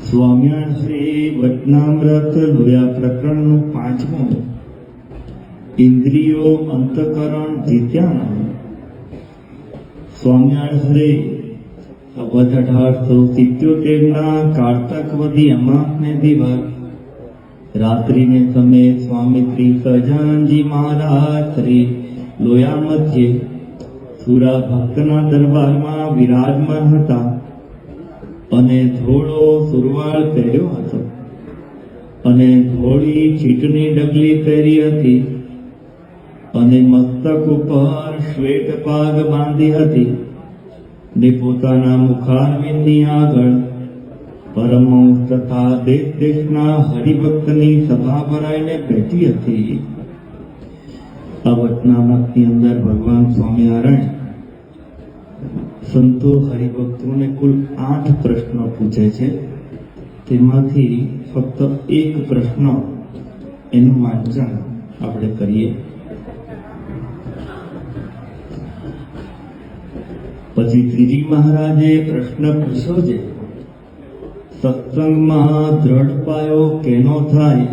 સ્વામિનારાયણ શ્રી વચનામૃત લોયા પ્રકરણનું 5મું ઇન્દ્રિયો અંતકરણ જીત્યાનું સ્વામિનારાયણ શ્રી 1877 કારતકવદી અમાસને દિવસ રાત્રિને સમયે સ્વામી શ્રી સહજાનંદજી મહારાજ શ્રી લોયા મધ્યે સુરા ભક્તના દરબારમાં વિરાજમાન હતા અને ધોળો સુરવાળ પહેર્યો હતો અને ધોળી ચીટની ડગલી પહેરી હતી અને મસ્તક ઉપર શ્વેત પાગ બાંધી હતી ને પોતાના મુખારવિંદની આગળ પરમહંસ તથા દેશ દેશના હરિભક્તની સભા ભરાઈને બેઠી હતી. આ વચનામૃતની અંદર ભગવાન સ્વામિનારાયણ સંતો હરિભક્તોને કુલ 8 પ્રશ્નો પૂછે છે. તેમાંથી ફક્ત એક પ્રશ્ન એનું વાંચન આપણે કરીએ. પછી શ્રીજી મહારાજે પ્રશ્ન પૂછ્યો છે, સત્સંગમાં દ્રઢ પાયો કેનો થાય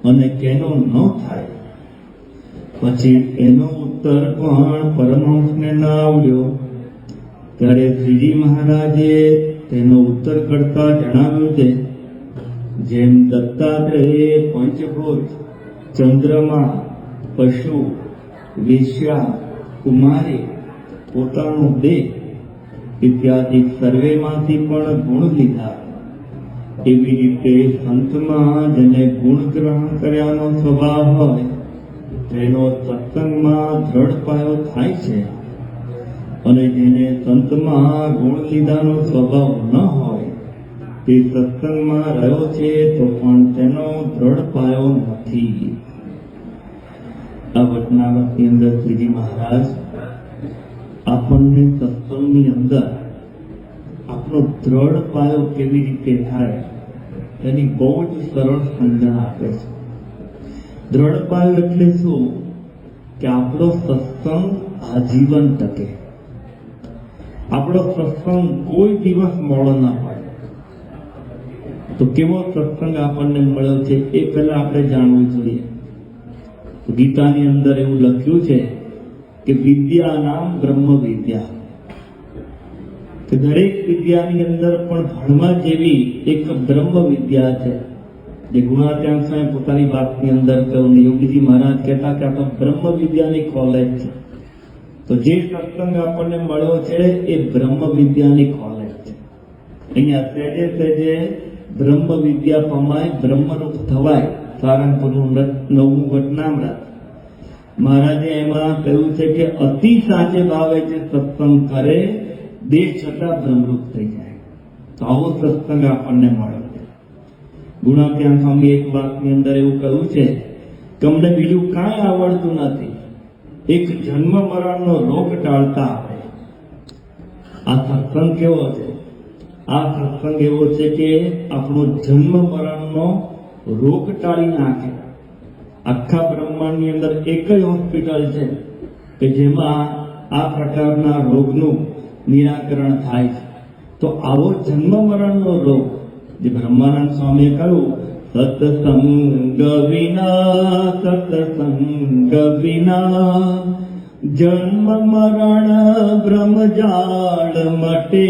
અને કેનો ન થાય? પછી એનો ઉત્તર પણ પરમહંસને ન આવડ્યો. ત્યારે શ્રીજી મહારાજે તેનો ઉત્તર કરતા જણાવ્યું છે, જેમ દત્તાત્રેયે પંચભૂત, ચંદ્રમા, પશુ, વેશ્યા, કુમારી, પોતાનો દેહ ઇત્યાદિ સર્વેમાંથી પણ ગુણ લીધા, એવી રીતે સંતમાં જેને ગુણ ગ્રહણ કર્યાનો સ્વભાવ હોય તેનો સત્સંગમાં દ્રઢ પાયો થાય છે, અને જેને સંતમાં ગુણ લીધાનો સ્વભાવ ન હોય તે સત્સંગમાં રહ્યો છે તો પણ તેનો દ્રઢ પાયો નથી. આ વચનામૃતની અંદર શ્રીજી મહારાજ આપણને સત્સંગની અંદર આપણો દ્રઢ પાયો કેવી રીતે થાય તેની બહુ જ સરળ સમજણ આપે છે. દ્રઢ પાયો એટલે શું કે આપણો સત્સંગ આજીવન ટકે, આપણો સત્સંગ કોઈ દિવસ મોડો ના પડે. તો કેવો સત્સંગ આપણને મળ્યો છે એ પહેલા આપણે જાણવું જોઈએ. ગીતાની અંદર એવું લખ્યું છે કે વિદ્યા નામ બ્રહ્મ વિદ્યા, કે દરેક વિદ્યાની અંદર પણ ભણવા જેવી એક બ્રહ્મ વિદ્યા છે. જે ગુણાત્યાન સ્વામી પોતાની વાતની અંદર કહ્યું, યોગીજી મહારાજ કહેતા કે આ તો બ્રહ્મ વિદ્યાની કોલેજ છે. તો જે સત્સંગ આપણને મળ્યો છે એ બ્રહ્મ વિદ્યાની કોલેજ છે. અહીંયા સહેજે સહેજે બ્રહ્મ વિદ્યા પમાય, બ્રહ્મરૂપ થવાય. સારંગપુરનું 9મું વચનામૃત મહારાજે એમાં કહ્યું છે કે અતિ સાચે ભાવે જે સત્સંગ કરે દેહ છતાં બ્રહ્મરૂપ થઈ જાય. તો આવો સત્સંગ આપણને મળ્યો છે. ગુણાત્યાન સ્વામી એક વાતની અંદર એવું કહ્યું છે કે અમને બીજું કાંઈ આવડતું નથી, એક જન્મ મરણનો રોગ ટાળતા આવે. આ સત્સંગ કેવો છે? આ સત્સંગ એવો છે કે આપણો જન્મ મરણનો રોગ ટાળી નાખે. આખા બ્રહ્માંડની અંદર એક જ હોસ્પિટલ છે કે જેમાં આ પ્રકારના રોગનું નિરાકરણ થાય છે. તો આવો જન્મ મરણનો રોગ જે બ્રહ્માનંદ સ્વામીએ કહ્યું, સત્સંગ વિના જન્મ મરણ બ્રહ્મજાળ મટે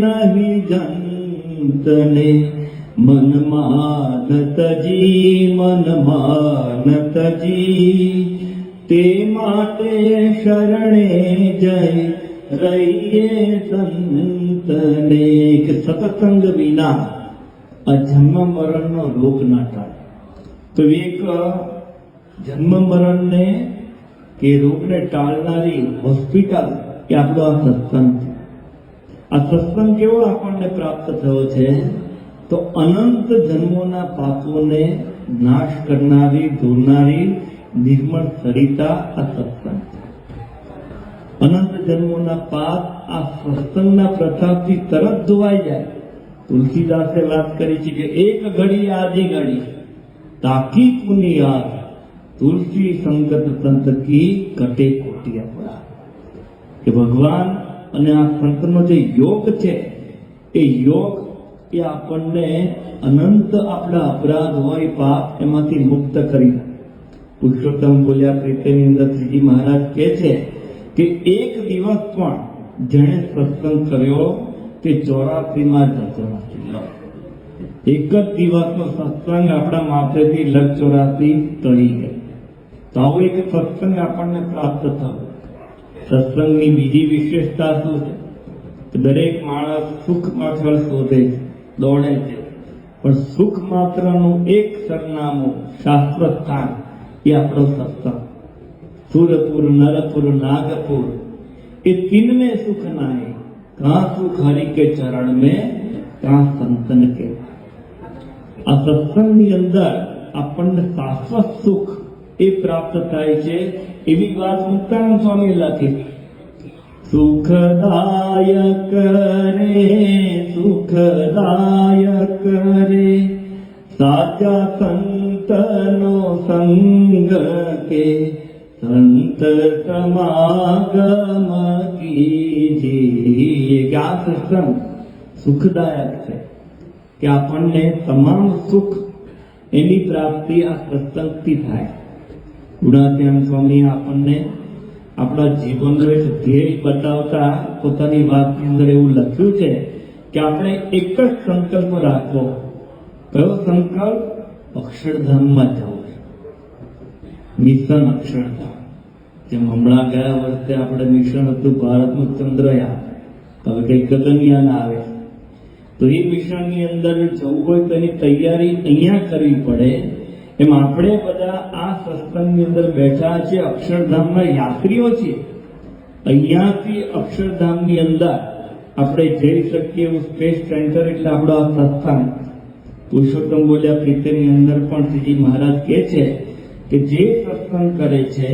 નહીં જંતને, મન માન તજી તે માટે શરણે જય રહીએ સંતને. કે સત્સંગ વિના આ જન્મ મરણનો રોગ ના ટાળે. તો એક જન્મ મરણને કે રોગને ટાળનારી હોસ્પિટલ એ આપણો આ સત્સંગ છે. આ સત્સંગ કેવો આપણને પ્રાપ્ત થયો છે? તો અનંત જન્મોના પાપોને નાશ કરનારી, ધોનારી નિર્મળ સરિતા આ સત્સંગ છે. અનંત જન્મોના પાપ આ સત્સંગના પ્રતાપથી તરત ધોવાઈ જાય. તુલસીદાસે વાત કરી છે કે એક ઘડી આજી ઘડી તાકી પુની યાદ, તુલસી સંગત સંત કી કટે કોટિયા પડા. કે ભગવાન અને આ સંતનો જે યોગ છે એ યોગ એ આપણને અનંત આપણા અપરાધ હોય પાપ એમાંથી મુક્ત કરી નાખે. પુરુષોત્તમ બોલ્યા પ્રીતિની અંદર શ્રીજી મહારાજ કહે છે કે એક દિવસ પણ જેણે સત્સંગ કર્યો તે 84 જતો નથી. એક જ દિવસનો સત્સંગ આપણા માથેથી લગ 84 ટળી ગયો. તો આવો એક સત્સંગ આપણને પ્રાપ્ત થયો. સત્સંગની બીજી વિશેષતા શું છે? દરેક માણસ સુખ પાછળ શોધે છે, દોડે છે, પણ સુખ માત્રનું એક સરનામું શાશ્વત સ્થાન એ આપણો સત્સંગ. સુરપુર નરપુર નાગપુર એ तीन में सुख नाए, कहाँ सुख हरि के चरण में, कहाँ संतन के. આ સત્સંગની અંદર આપણને શાશ્વત સુખ એ પ્રાપ્ત થાય છે. એવી વાત મુક્તાનંદ સ્વામી લખી. સુખદાયક રે સુખદાયક રે સાચા સંતનો સંગ કે સંત સમાગમ કીજીએ. કે આ સત્સંગ સુખદાયક છે કે આપણને તમામ સુખ એની પ્રાપ્તિ આ સત્સંગથી થાય. ગુણાત્યાન સ્વામી આપણને આપણા જીવનનો એક ધ્યેય બતાવતા પોતાની વાતની અંદર એવું લખ્યું છે કે આપણે એક જ સંકલ્પ રાખવો. કયો સંકલ્પ? અક્ષરધામમાં જવું. મિશન અક્ષરધામ. જેમ હમણાં ગયા વર્ષે આપણે મિશન હતું ભારતનું ચંદ્રયાન, હવે કઈ ગગનયાન આવે, તો એ મિશનની અંદર જવું હોય તો એની તૈયારી અહીંયા કરવી પડે. એમ આપણે બધા આ સત્સંગની અંદર બેઠા છે, અક્ષરધામના યાત્રીઓ છીએ. અહીંયાથી અક્ષરધામની અંદર આપણે જઈ શકીએ એવું સ્પેસ સેન્ટર એટલે આપણો આ સત્સંગ. પુરુષોત્તમ બોલ્યા પ્રીતિની અંદર પણ શ્રીજી મહારાજ કહે છે કે જે સત્સંગ કરે છે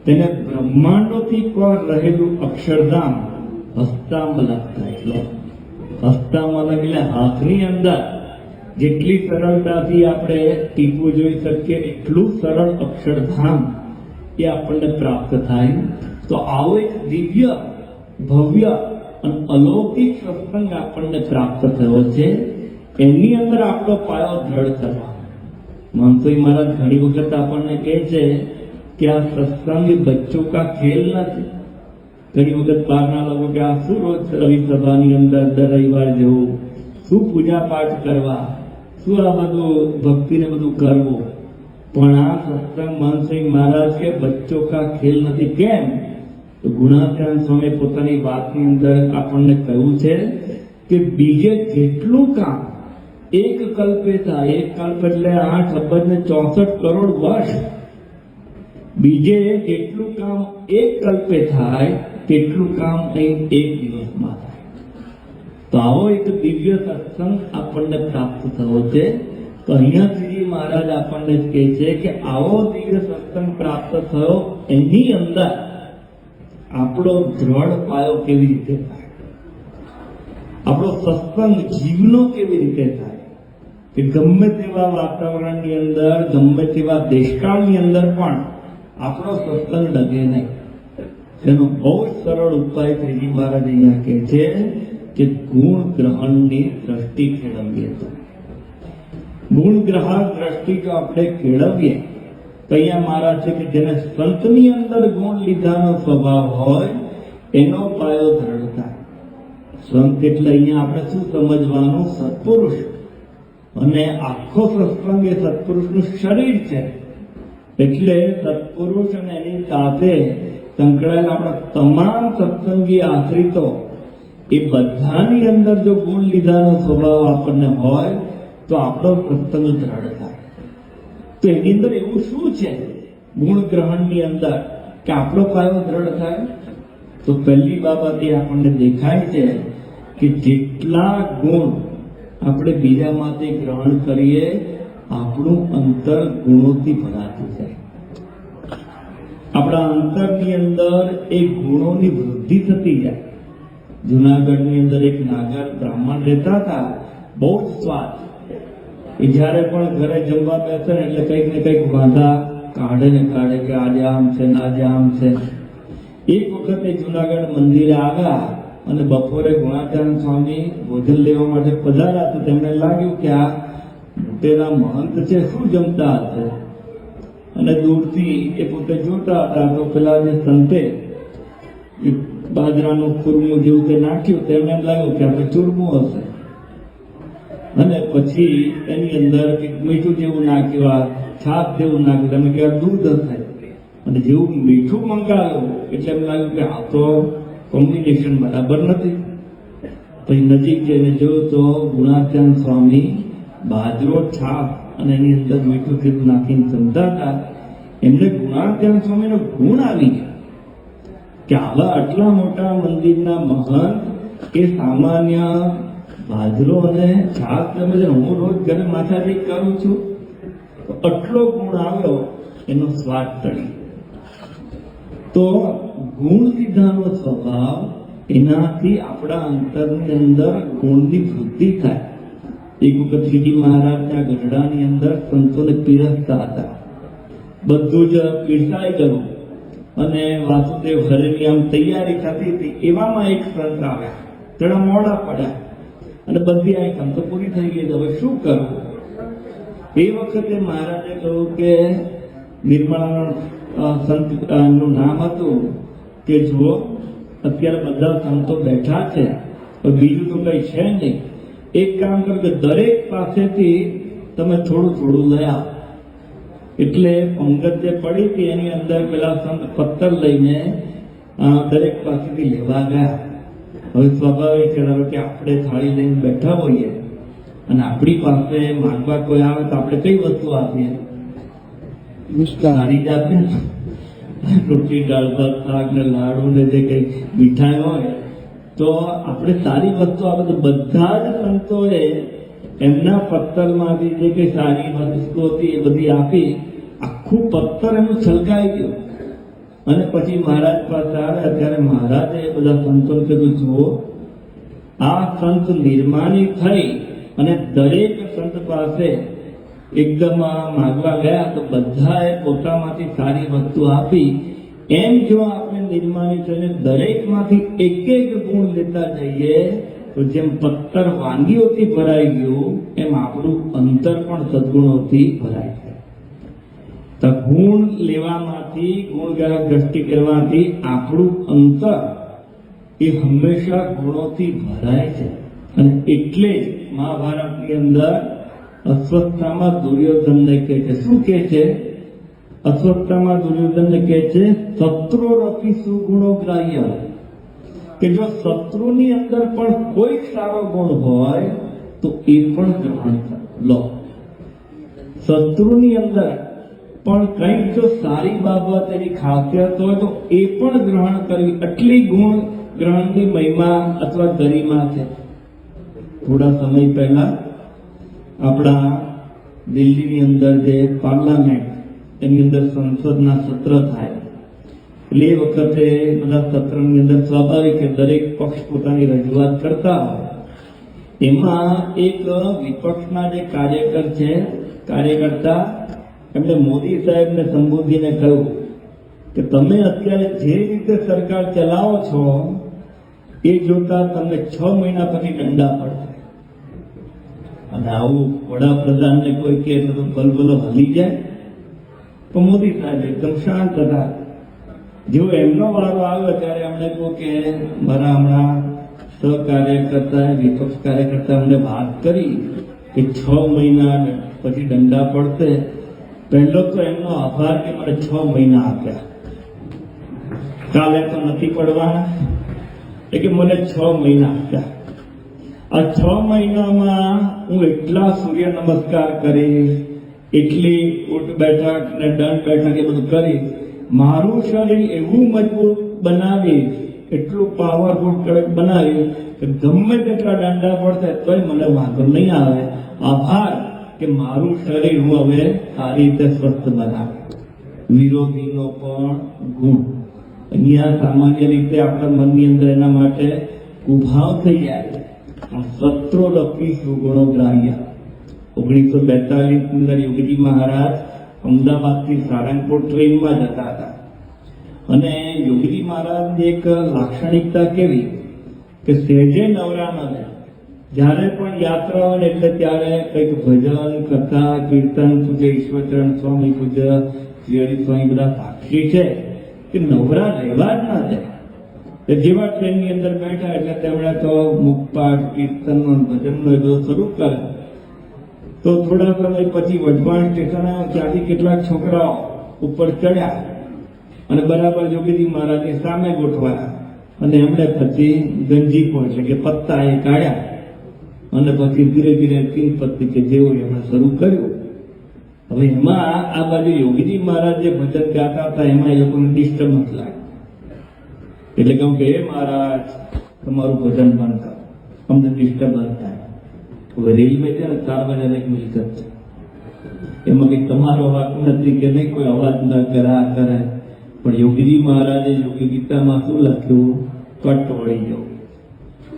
તેને બ્રહ્માંડોથી પર રહેલું અક્ષરધામ હસ્તામલક થાય. હસ્તામલક એટલે હાથની અંદર જેટલી સરળતાથી આપણે ટીપું જોઈ શકીએ એટલું સરળ અક્ષરધામ એ આપણને પ્રાપ્ત થાય. તો આવો એક દિવ્ય ભવ્ય અને અલૌકિક સત્સંગ આપણને પ્રાપ્ત થયો છે. એની અંદર આપણો પાયો દ્રઢ કરવા. મહંતોઈ મહારાજ ઘણી વખત આપણને કહે છે કે આ સત્સંગ બચ્ચો કા ખેલ નથી. ઘણી વખત બહારના લોકો કે આ શું રોજ રવિસભાની અંદર દર રવિવાર જવું, શું પૂજા પાઠ કરવા, શું આ બધું ભક્તિને બધું કરવું. પણ આ સત્સંગ મહંતોઈ મહારાજ કે બચ્ચો કા ખેલ નથી. કેમ? તો ગુણાત્યાન સ્વામી પોતાની વાતની અંદર આપણને કહ્યું છે કે બીજે જેટલું કામ એક કલ્પે થાય, એક કલ્પ એટલે 8,64 કરોડ વર્ષ, બીજે જેટલું કામ એક કલ્પે થાય તેટલું કામ અહીં એક દિવસમાં થાય. તો આવો એક દિવ્ય સત્સંગ આપણને પ્રાપ્ત થયો છે. તો અહીંયા શ્રીજી મહારાજ આપણને કહે છે કે આવો દિવ્ય સત્સંગ પ્રાપ્ત થયો, એની અંદર આપણો દ્રઢ પાયો કેવી રીતે થાય, આપણો સત્સંગ જીવનો કેવી રીતે થાય. કે ગમે તેવા વાતાવરણની અંદર, ગમે તેવા દેશકાળની અંદર પણ આપણો સત્સંગ ડગે નહીં. એનો બહુ જ સરળ ઉપાય શ્રીજી મહારાજ અહીંયા કહે છે કે ગુણ ગ્રહણની દ્રષ્ટિ કેળવીએ. તો ગુણ ગ્રહણ દ્રષ્ટિ જો આપણે કેળવીએ તો અહીંયા મહારાજ છે કે જેને સંતની અંદર ગુણ લીધાનો સ્વભાવ હોય એનો પાયો દ્રઢ થાય. સંત એટલે અહીંયા આપણે શું સમજવાનું? સત્પુરુષ. અને આખો સત્સંગ એ સત્પુરુષનું શરીર છે. એટલે સત્પુરુષ અને એની સાથે સંકળાયેલા આપણા તમામ સત્સંગી આશ્રિતો એ બધાની અંદર જો ગુણ લીધાનો સ્વભાવ આપણને હોય તો આપણો સત્સંગ દ્રઢ થાય. તો એની અંદર એવું શું છે ગુણ ગ્રહણની અંદર કે આપણો પાયો દ્રઢ થાય? તો પહેલી બાબત એ આપણને દેખાય છે કે જેટલા ગુણ આપણે બીજામાંથી ગ્રહણ કરીએ આપણું અંતર ગુણોથી ભરાતું જાય. આપણા અંતરની અંદર એ ગુણોની વૃદ્ધિ થતી જાય. જુનાગઢની અંદર એક નાગર બ્રાહ્મણ રહેતા હતા, બહુ જ સ્વાદ. એ જ્યારે પણ ઘરે જમવા બેસે ને એટલે કંઈક ને કંઈક વાંધા કાઢે ને કાઢે કે આજે આમ છે ને આજે આમ છે. એક વખતે જુનાગઢ મંદિરે આવ્યા અને બપોરે ગુણાચાર્ય સ્વામી ભોજન લેવા માટે પધાર્યા તો તેમને લાગ્યું કે આ મોટેરા મહંત છે શું જમતા હશે, અને દૂરથી એ પોતે જોતા હતા તો પેલા જે સંતે બાજરાનું ચૂરમું જેવું તે નાખ્યું તેમને એમ લાગ્યું કે આપણે ચૂરમું હશે, અને પછી એની અંદર મીઠું જેવું નાખ્યું, આ છાપ જેવું નાખ્યું, તમે કે દૂધ હશે, અને જેવું મીઠું મંગાવ્યું એટલે એમ લાગ્યું કે આ તો કોમ્બિનેશન બરાબર નથી. પછી નજીક જઈને જોયું તો ગુણાચાર્ય સ્વામી બાજરો છાપ અને એની અંદર મીઠું જેવું નાખીને જમતા હતા. એમને ગુણાચાર્ય સ્વામીનો ગુણ આવી ગયો કે આવા આટલા મોટા મંદિરના મહંત એ સામાન્ય બાજરો અને છાપ તમે હું રોજ ઘરે માથાથી કરું છું, તો આટલો ગુણ આવ્યો, એનો સ્વાદ ટળી. તો ગુણ લીધાનો સ્વભાવ, એનાથી આપણા અંતરની અંદર ગુણની વૃદ્ધિ થાય. એક વખત શ્રીજી મહારાજના ગઢડાની અંદર સંતોને પીરસતા હતા, બધું જ પીરસાઈ ગયું અને વાસુદેવ હરેની આમ તૈયારી થતી હતી. એવામાં એક સંત આવ્યા, થોડા મોડા પડ્યા અને બધી આઈટમ તો પૂરી થઈ ગઈ, હવે શું કરવું? એ વખતે મહારાજે કહ્યું કે નિર્મળાનંદ સંત નું નામ હતું કે જુઓ અત્યારે બધા સંતો બેઠા છે, બીજું તો કઈ છે નહીં, એક કામ કરો કે દરેક પાસેથી તમે થોડું થોડું લઈ આવો. એટલે પંગત જે પડી હતી એની અંદર પેલા સંત પત્તર લઈને દરેક પાસેથી લેવા ગયા. હવે સ્વાભાવિક છે કે આપણે થાળી લઈને બેઠા હોઈએ અને આપણી પાસે માંગવા કોઈ આવે તો આપણે કઈ વસ્તુ આપીએ? સારી જ આપીએ, રોટલી દાળ ભાત શાક ને લાડુ ને જે કઈ મીઠાઈ હોય તો આપણે સારી વસ્તુ આપે. તો બધા જ સંતોએ એમના પત્તરમાંથી જે કઈ સારી વસ્તુ હતી એ બધી આપી. આખું પત્તર એનું છલકાઈ ગયું અને પછી મહારાજ પાસે આવ્યા ત્યારે મહારાજે બધા સંતોને કીધું, જુઓ આ સંત નિર્માણી થઈ અને દરેક સંત પાસે એકદમ માગવા ગયા તો બધાએ પોતામાંથી સારી વસ્તુ આપી. એમ જો આપણે નિર્માણી થઈને દરેકમાંથી એક એક ગુણ લેતા જઈએ તો જેમ પત્તર વાનગીઓથી ભરાઈ ગયું એમ આપણું અંતર પણ સદગુણોથી ભરાય છે. તો ગુણ લેવામાંથી, ગુણગાયક દ્રષ્ટિ કરવાથી આપણું અંતર એ હંમેશા ગુણોથી ભરાય છે. અને એટલે જ મહાભારતની અંદર અશ્વત્થામાં દુર્યોધનને કહે છે, શું કહે છે? અશ્વત્થામાં દુર્યોધનને કહે છે શત્રુરપી સુગુણો ગ્રાહ્ય, કે જો શત્રુની અંદર પણ કોઈ સારો ગુણ હોય તો એ પણ ગ્રહણ લો. શત્રુની અંદર પણ કંઈક જો સારી બાબત એની ખાસિયત હોય તો એ પણ ગ્રહણ કરવી. આટલી ગુણ ગ્રહણની મહિમા અથવા ગરિમા છે. થોડા સમય પહેલા આપણા દિલ્હીની અંદર જે પાર્લામેન્ટ એની અંદર સંસદના સત્ર થાય એટલે એ વખતે બધા સત્રની અંદર સ્વાભાવિક કે દરેક પક્ષ પોતાની રજૂઆત કરતા હોય. એમાં એક વિપક્ષના જે કાર્યકર્તા એમણે મોદી સાહેબને સંબોધીને કહ્યું કે તમે અત્યારે જે રીતે સરકાર ચલાવો છો એ જોતા તમને 6 મહિના પછી દંડા પડશે. અને આવું વડાપ્રધાનને કોઈ કહે તો ભલભલો હલી જાય. તો મોદી સાહેબ એકદમ શાંત હતા. જેવો એમનો વારો આવ્યો ત્યારે એમણે કહ્યું કે મારા હમણાં સહકાર્યકર્તા વિપક્ષ કાર્યકર્તા અમને વાત કરી કે 6 મહિના પછી દંડા પડશે. પહેલો તો એમનો આભાર કે મને 6 મહિના આપ્યા, કાલે તો નથી પડવાના, એટલે કે મને 6 મહિના આપ્યા. આ 6 મહિનામાં હું એટલા સૂર્ય નમસ્કાર કરીશ, એટલી ઉઠ બેઠક ને દંડ બેઠક એ બધું કરીશ, મારું શરીર એવું મજબૂત બનાવીશ, એટલું પાવરફુલ કડક બનાવીશ કે ગમે તેટલા દંડા પડશે તોય મને વાંધો નહીં આવે. આભાર કે મારું શરીર હું હવે સારી રીતે સ્વસ્થ બનાવે. વિરોધીનો પણ ગુણ અહીંયા સામાન્ય રીતે આપણા મનની અંદર એના માટે ઉભાવ થઈ જાય. શત્રુરપી સુગુણો ગ્રાહ્ય. 1942 અંદર યોગીજી મહારાજ અમદાવાદથી સારંગપુર ટ્રેનમાં જતા હતા અને યોગીજી મહારાજની એક લાક્ષણિકતા કેવી કે સહેજે નવરા ન રહે. જ્યારે પણ યાત્રા હોય ને એટલે ત્યારે કંઈક ભજન કથા કીર્તન પૂજ્ય ઈશ્વરચરણ સ્વામી પૂજ્ય શ્રી સ્વામી બધા સાક્ષી છે કે નવરા રહેવા જ ના દે. જેવા ટ્રેનની અંદર બેઠા એટલે તેમણે તો મુખપાઠ કીર્તનનો ભજનનો એ બધો શરૂ કરે. તો થોડા સમય પછી વઢવાણ સ્ટેશન આવ્યો, ત્યાંથી કેટલાક છોકરાઓ ઉપર ચડ્યા અને બરાબર જોગીજી મહારાજની સામે ગોઠવાયા અને એમણે પછી ગંજીપો એટલે કે પત્તા એ કાઢ્યા અને પછી ધીરે ધીરે તીન પત્તી કે જેવું એમણે શરૂ કર્યું. હવે એમાં આ બાજુ યોગીજી મહારાજ જે ભજન ગાતા હતા એમાં એ લોકોને ડિસ્ટર્બન્સ લાગે. એટલે કહું કે હે મહારાજ તમારું ભજન બંધ કરો, અમને ડિસ્ટર્બન્સ થાય. હવે રેલવે છે ને 4 વાગ્યાની મિલકત છે, એમાં કઈ તમારો વાક નથી કે નહીં, કોઈ અવાજ ન કરા કરે. પણ યોગીજી મહારાજે યોગી ગીતામાં શું લખ્યું? કટ વળી જાઓ,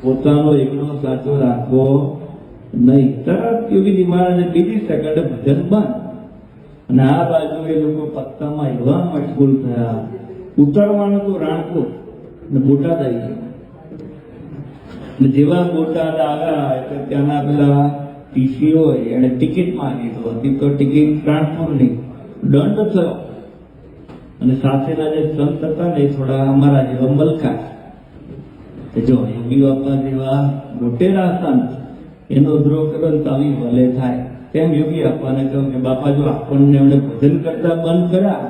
પોતાનો એકલો સાચો રાખવો નહીં. તરત યોગીજી મહારાજે બીજી સેકન્ડે ભજન બંધ. અને આ બાજુ એ લોકો પત્તામાં એવા મશગુલ થયા, ઉતરવાનું તો રાણપુર ને બોટાદ આવી ગયા. જેવા બોટાદ આવ્યા એટલે ત્યાંના પેલા ટીસી હોય એને ટિકિટ માંગી તો હતી, તો ટિકિટ રાણપુરની દંડ થયો. અને સાથેના જે સંત હતા ને એ થોડા અમારા જેવા મલકા, જો યોગી બાપા જેવા મોટેરા સંત એનો દ્રોહ કરો ને તો આવી ભલે થાય. તેમ યોગી બાપાને કહ્યું કે બાપા જો આપણને એમણે ભજન કરતા બંધ કર્યા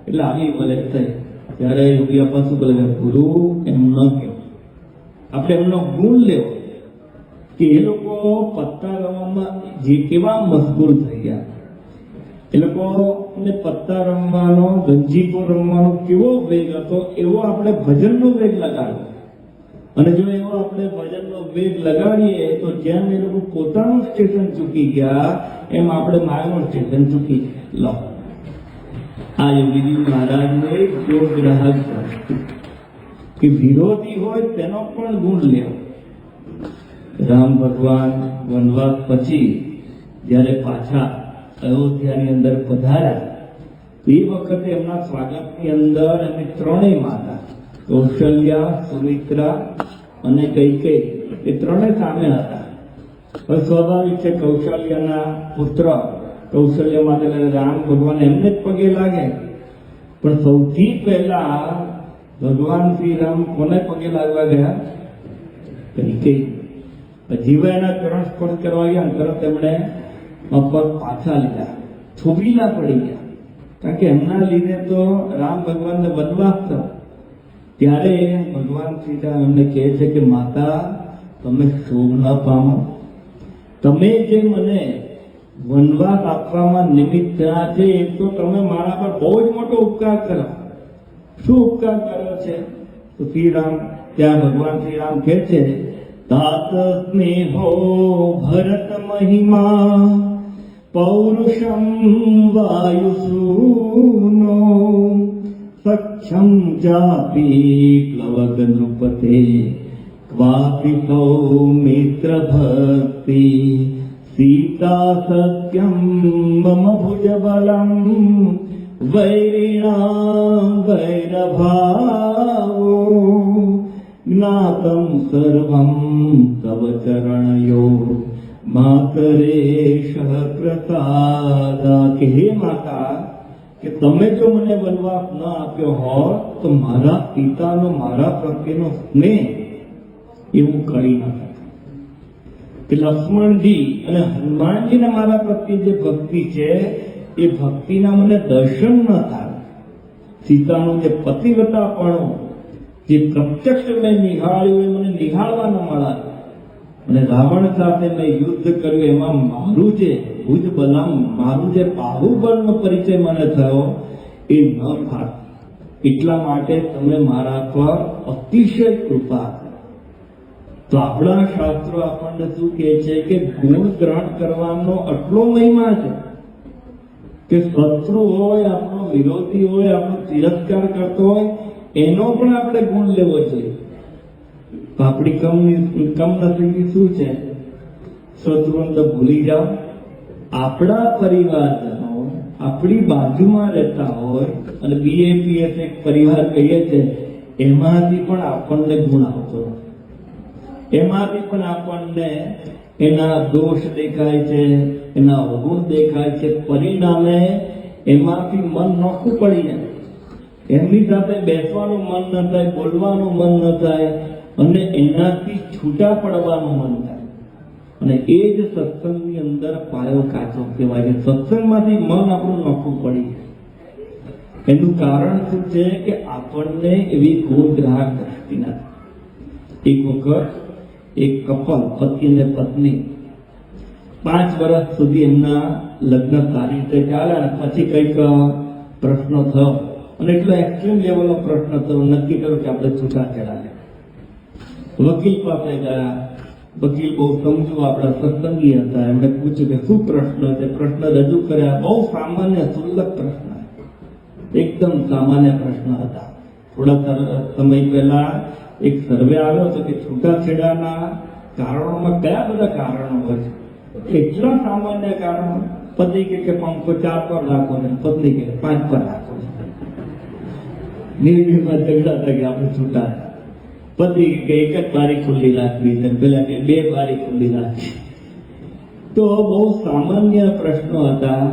એટલે આવી ભલે થઈ. ત્યારે યોગી બાપા શું બોલે? ગુરુ એમ ન કહેવું, આપણે એમનો ગુણ લેવો કે એ લોકો પત્તા રમવામાં જે કેવા મશગુલ થઈ ગયા. એ લોકોને પત્તા રમવાનો, ગંજીકો રમવાનો કેવો વેગ હતો, એવો આપણે ભજનનો વેગ લગાડવો. અને જો એવો આપણે ભજનનો વેગ લગાડીએ તો જેમ એ લોકો પોતાનું સ્ટેશન ચૂકી ગયા એમ આપણે માયાનું સ્ટેશન ચૂકી ગયા. લો, આ યોગીજી મહારાજનો એક યોગ ગ્રાહક કે વિરોધી હોય તેનો પણ ગુણ લેવો. રામ ભગવાન વનવાસ પછી જ્યારે પાછા અયોધ્યાની અંદર પધાર્યા એ વખતે એમના સ્વાગતની અંદર એમની ત્રણેય માતા કૌશલ્યા, સુમિત્રા અને કૈકેયી એ ત્રણેય સામે હતા. હવે સ્વાભાવિક છે કૌશલ્યાના પુત્ર કૌશલ્ય માટે રામ ભગવાન એમને જ પગે લાગે. પણ સૌથી પહેલા ભગવાન શ્રી રામ કોને પગે લાગવા ગયા? કૈકેયી. જીવા એના ચરણ સ્પર્શ કરવા ગયા, તરત એમણે પગ પાછા લીધા, થોભીલા પડી ગયા. કારણ કે એમના લીધે તો રામ ભગવાનને વનવાસ થયો. ત્યારે ભગવાન શ્રીરામ એમને કહે છે કે માતા તમે શોભ ન પામો, તમે જે મને વનવાસ આપવામાં નિમિત્ત થયા છે એ તો તમે મારા પર બહુ જ મોટો ઉપકાર કરો. શું ઉપકાર કર્યો છે? તો શ્રીરામ ત્યાં ભગવાન શ્રીરામ કહે છે તાત સ્નેહો ભરત મહિમા પૌરુષમ વાયુસૂનો સક્ષમ ચાપી પ્લવગ નૃપતે ક્વાપી સૌમિત્ર ભક્તિ સીતા સત્યમ મમ ભુજ બલમ વૈરિણામ વૈરભાવો જ્ઞાતમ સર્વમ તવ ચરણયો માતરેશ પ્રસાદા. કે હે માતા, કે તમે જો મને વનવાસ ન આપ્યો હોત તો મારા પિતાનો મારા પ્રત્યેનો સ્નેહ એવું કરી ન શકે. કે લક્ષ્મણજી અને હનુમાનજીને મારા પ્રત્યે જે ભક્તિ છે એ ભક્તિના મને દર્શન ન થાય. સીતાનું જે પતિવ્રતાપણું જે પ્રત્યક્ષ મેં નિહાળ્યું એ મને નિહાળવા ન મળે. અને રાવણ સાથે મેં યુદ્ધ કર્યું એમાં મારું જે ભુજ બલમ, મારું જે બાહુબળનો પરિચય મને થયો એ ન થાય. એટલા માટે તમે મારા પર અતિશય કૃપા કરો. તો આપણા શાસ્ત્રો આપણને શું કહે છે કે ગુણ ગ્રહણ કરવાનો આટલો મહિમા છે કે શત્રુ હોય, આપણો વિરોધી હોય, આપણો તિરસ્કાર કરતો હોય એનો પણ આપણે ગુણ લેવો જોઈએ. તો આપણી કમનસીબી શું છે? શત્રુઓને તો ભૂલી જાઓ. આપણા પરિવારજનો આપણી બાજુમાં રહેતા હોય અને BAPS એક પરિવાર કહીએ છે એમાંથી પણ આપણને ગુણ આવતો. એમાંથી પણ આપણને એના દોષ દેખાય છે, એના અવગુણ દેખાય છે. પરિણામે એમાંથી મન નોખું પડી જાય, એમની સાથે બેસવાનું મન ન થાય, બોલવાનું મન ન થાય અને એનાથી છૂટા પડવાનું મન થાય. અને એ જ સત્સંગની અંદર પાયો કાચો કહેવાય છે. સત્સંગમાંથી મન આપણું નોખું પડી જાય. એનું કારણ શું છે કે આપણને એવી ગુણગ્રાહક દ્રષ્ટિ નથી. એક વખત એક કપલ, પતિ અને પત્ની, 5 વર્ષ સુધી એમના લગ્ન સારી રીતે ચાલ્યા. પછી કંઈક પ્રશ્ન થયો અને એટલો એક્સ્ટ્રીમ લેવલનો પ્રશ્ન થયો. નક્કી કર્યું કે આપણે છૂટાછેડા લે. વકીલ પાસે ગયા. વકીલ બહુ સમજુ આપણા સત્સંગી હતા. એમણે પૂછ્યું કે શું પ્રશ્ન છે. પ્રશ્ન રજૂ કર્યા. બહુ સામાન્ય સુલભ પ્રશ્ન, એકદમ સામાન્ય પ્રશ્ન હતા. થોડા સમય પહેલા એક સર્વે આવ્યો હતો કે છૂટાછેડાના કારણોમાં કયા બધા કારણો હોય છે. એટલા સામાન્ય કારણો. પતિ કે પંખો 4 પર રાખો ને પત્ની કે 5 પર રાખો. નિર્ણયમાં ઝઘડા થઈ ગયા, આપણે છૂટા. પતિ કે એક જ બારી ખુલ્લી રાખવી છે, પેલા કે 2 બારી ખુલ્લી રાખવી. તો બહુ સામાન્ય પ્રશ્નો હતા.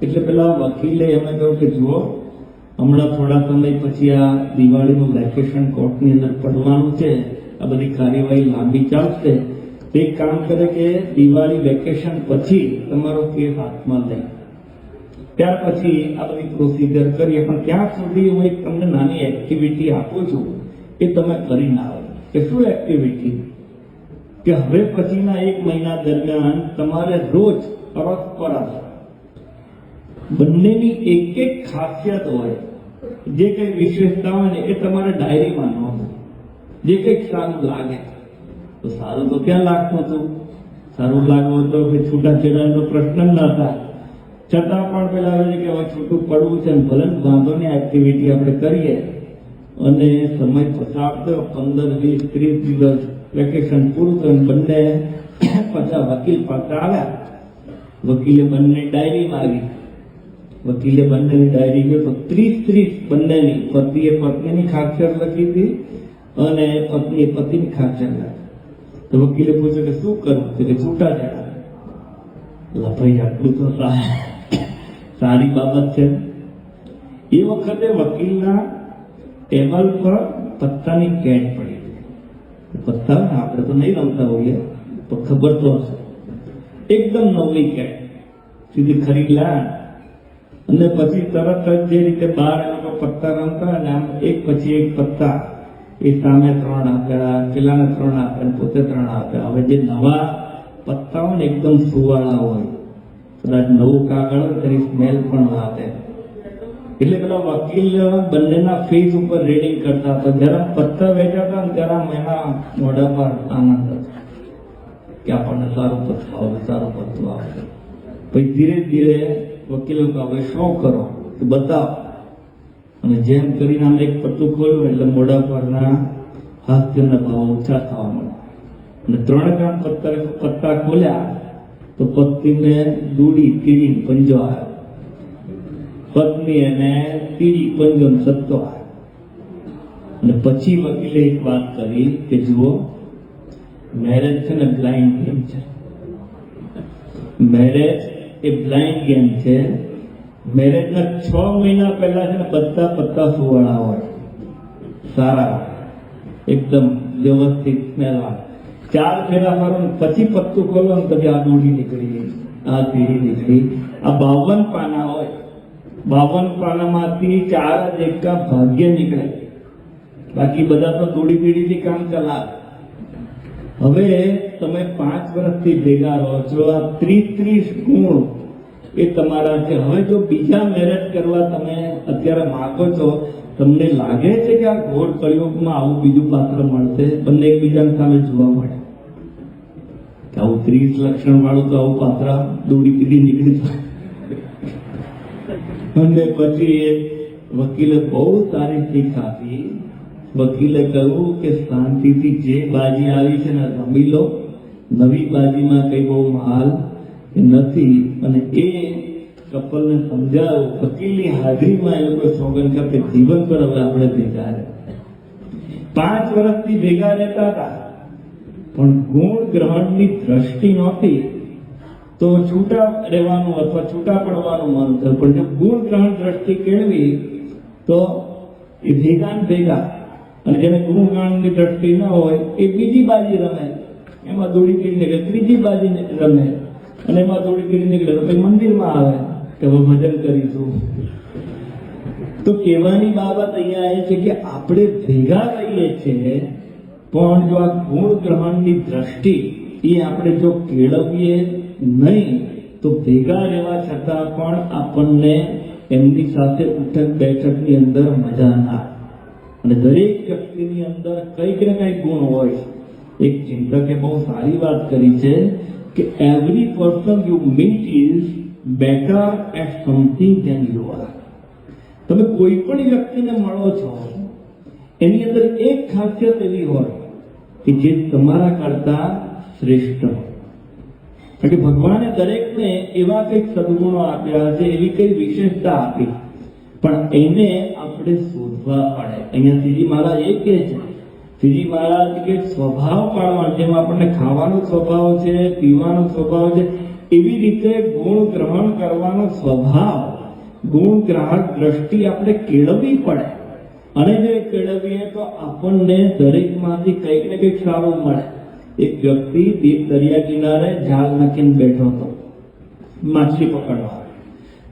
એટલે પેલા વકીલે એમને કહ્યું કે જુઓ, હમણાં થોડા સમય પછી આ દિવાળીનું વેકેશન કોર્ટની અંદર પડવાનું છે. આ બધી કાર્યવાહી લાંબી ચાલશે. એક કામ કરે કે દિવાળી વેકેશન પછી તમારો કેસ હાથમાં લઈ, ત્યાર પછી આ બધી પ્રોસિજર કરીએ. પણ ત્યાં સુધી હું એક તમને નાની એક્ટિવિટી આપું છું, એ તમે કરી ના આવો. કે શું એક્ટિવિટી? કે હવે પછીના 1 મહિના દરમિયાન તમારે રોજ અરસપરસ બંનેની એક ખાસિયત હોય, જે કઈ વિશેષતા હોય ને એ તમારે ડાયરીમાં નોંધો. જે કંઈક સારું લાગે તો સારું તો ક્યાં લાગતું હતું. સારું લાગવું તો કે છૂટાછેડાનો પ્રશ્ન ન થાય. છતાં પણ પેલા આવે છે કે હવે છૂટું પડવું છે, ભલે વાંધો ની એક્ટિવિટી આપણે કરીએ. અને સમય પસાર થયો, 15, 20, 30 દિવસ વેકેશન પૂરું થયું. બંને પાછા વકીલ પાસે આવ્યા. વકીલે બંને ડાયરી માંગી. વકીલે બંનેની ડાયરી ગયો તો 30 બંનેની, પતિએ પત્નીની ખાસિયત લખી હતી અને પત્નીએ પતિની ખાસિયત લખી. તો વકીલે પૂછ્યું કે શું કરવું છે? કે છૂટાછેડા. ભાઈ આટલું તો સારી બાબત છે. એ વખતે વકીલના ટેબલ પર પત્તાની કેટ પડી. પત્તા આપણે તો નહીં રમતા હોઈએ, પણ ખબર તો હશે. એકદમ નવલી કેટ સીધી ખરીદ લાયા. અને પછી તરત જ જે રીતે બહાર એ લોકો પત્તા રમતા અને આમ એક પછી એક પત્તા, એ સામે 3 આપ્યા, પેલાને 3 આપ્યા, પોતે 3 આપ્યા. હવે જે નવા પત્તા હોય ને એકદમ સુવાળા હોય, કદાચ નવું કાગળ હોય તેની સ્મેલ પણ આવે. એટલે પેલા વકીલ બંનેના ફેસ ઉપર રીડિંગ કરતા હતા. જરા પત્તા વેચાતા ને જરા એના મોઢા પર આનંદ હતો કે આપણને સારું પત્તું આવે, સારું પત્તું આવે. પછી ધીરે ધીરે વકીલો હવે શું કરો તો બતાવો. અને જેમ કરીને આમ એક પત્તું ખોલ્યું એટલે મોઢા પરના હાસ્યના ભાવ ઓછા થવા મળ્યા. અને 3 પત્તા ખોલ્યા તો પત્નીને દૂડી, તીડી, પંજો આવ્યો. પત્ની એને તીડી, પંજો, સત્તો આવ્યો. અને પછી વકીલે એક વાત કરી કે જુઓ, મેરેજ છે ને બ્લાઇન્ડ ગેમ છે. મેરેજ એ બ્લાઇન્ડ ગેમ છે. મેરેજના 6 મહિના પહેલા છે ને બધા પત્તા સુવાળા હોય, સારા, એકદમ વ્યવસ્થિત સ્મેલવા. 4 ફેરા મારો પછી પત્તું ખોલો ને પછી આ દોડી નીકળી, આ તીડી નીકળી. આ 52 પાના હોય. 52 પાનામાંથી 4 જ એકા ભાગ્ય નીકળે, બાકી બધા તો દોડી પીડીથી કામ ચલાવે. હવે તમે 5 વર્ષથી ભેગા રહો છો. આ 30 ગુણ એ તમારા છે. હવે જો બીજા મેરેજ કરવા તમે અત્યારે માંગો છો, તમને લાગે છે કે આ ઘોર કળિયુગમાં આવું બીજું પાત્ર મળશે? બંને એકબીજાની સામે જોવા મળે કે આવું 30 લક્ષણ વાળું તો આવું પાત્ર દોડી પીડી નીકળી જાય. અને પછી વકીલે બહુ સારી શીખ આપી. વકીલે કહ્યું કે શાંતિથી જે બાજી આવી છે ને રમી લો. નવી બાજીમાં કઈ બહુ માલ નથી. અને એ કપલને સમજાવ્યું. વકીલની હાજરીમાં એ લોકો સોગંદ કરે જીવન પર હવે આપણે ભેગા રહે. 5 વર્ષથી ભેગા રહેતા હતા, પણ ગુણ ગ્રહણની દ્રષ્ટિ નહોતી તો છૂટા રહેવાનું અથવા છૂટા પડવાનું મન થયું. પણ જો ગુણ ગ્રહણ દ્રષ્ટિ કેળવી તો એ ભેગા ને ભેગા, અને જેને ગુણ ગ્રહણની દ્રષ્ટિ ન હોય એ બીજી બાજી રમે, એમાં દોડી કરી નીકળે, ત્રીજી બાજી રમે અને એમાં દોડી કરી નીકળે તો પછી મંદિરમાં આવે કે હવે ભજન કરીશું. તો કહેવાની બાબત અહીંયા એ છે કે આપણે ભેગા રહીએ છીએ, પણ જો આ ગુણ ગ્રહણની દ્રષ્ટિ એ આપણે જો કેળવીએ નહીં તો ભેગા રહેવા છતાં પણ આપણને એમની સાથે ઉઠક બેઠકની અંદર મજા ના. અને દરેક વ્યક્તિની અંદર કંઈક ને કંઈક ગુણ હોય. એક ચિંતકે બહુ સારી વાત કરી છે કે every person you meet is better at something than you are. તમે કોઈ પણ વ્યક્તિને મળો છો એની અંદર એક ખાસિયત એવી હોય કે જે તમારા કરતા શ્રેષ્ઠ હોય. કારણ કે ભગવાને દરેકને એવા કંઈક સદગુણો આપ્યા છે, એવી કઈ વિશેષતા આપી, પણ એને આપણે શોધવા પડે. અહીંયા શ્રીજી મહારાજ એ કહે છે, શ્રીજી મહારાજ કે સ્વભાવ પાડવાનો, જેમ આપણને ખાવાનો સ્વભાવ છે, પીવાનો સ્વભાવ છે, એવી રીતે ગુણ ગ્રહણ કરવાનો સ્વભાવ, ગુણ ગ્રાહક દ્રષ્ટિ આપણે કેળવવી પડે. અને જો કેળવીએ તો આપણને દરેકમાંથી કંઈક ને કંઈક સારું મળે. એક વ્યક્તિ દરિયા કિનારે જાળ નાખીને બેઠો હતો માછલી પકડવા.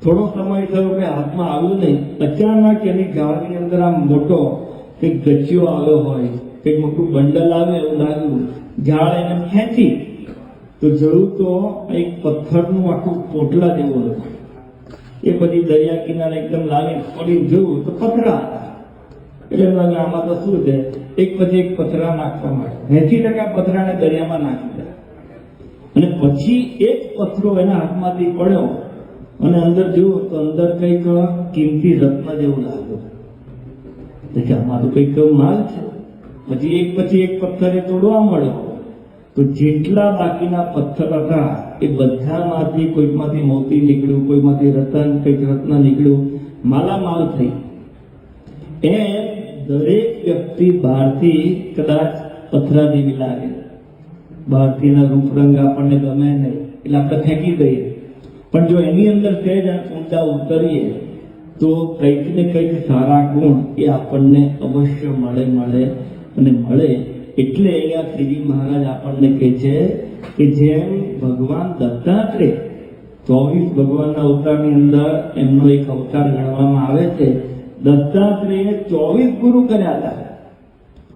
થોડો સમય થયો કે હાથમાં આવ્યું નહીં, અચાનક એની જાળની અંદર આમ મોટો કંઈક ગચ્ચિયો આવ્યો હોય, કંઈક મોટું બંડલ આવે એવું લાગ્યું. જાળ એને ખેંચી તો જોયું તો એક પથ્થરનું આખું પોટલા જેવું હતું. એ પછી દરિયા કિનારે એકદમ લાવી પડી જોયું તો પથરા હતા. એટલે એમ લાગે આમાં તો શું છે, એક પછી એક પથરા નાખવા માટે 80% પથરાને દરિયામાં નાખી દે. અને પછી એક પથરો એના હાથમાંથી પડ્યો અને અંદર જોયું તો અંદર કંઈક કિંમતી રત્ન જેવું લાગ્યું. કે આમાં તો કંઈક માલ છે. પછી એક પથ્થર એ તોડવા મળ્યો તો જેટલા બાકીના પથ્થર હતા એ બધામાંથી કોઈકમાંથી મોતી નીકળ્યું, કોઈમાંથી કંઈક રત્ન નીકળ્યું, માલામાલ થઈ. એ દરેક વ્યક્તિ બહારથી કદાચ પથરા જેવી લાગે, બહારથીના રૂપરંગ આપણને ગમે નહીં એટલે આપણે ફેંકી દઈએ, પણ જો એની અંદર સહેજ ઊંડા ઉતરીએ તો કંઈક ને કંઈક સારા ગુણ એ આપણને અવશ્ય મળે. એટલે અહીંયા શ્રીજી મહારાજ આપણને કહે છે કે જેમ ભગવાન દત્તાત્રેય 24 ભગવાનના અવતારની અંદર એમનો એક અવતાર ગણવામાં આવે છે. દત્તાત્રેયે 24 ગુરુ કર્યા હતા.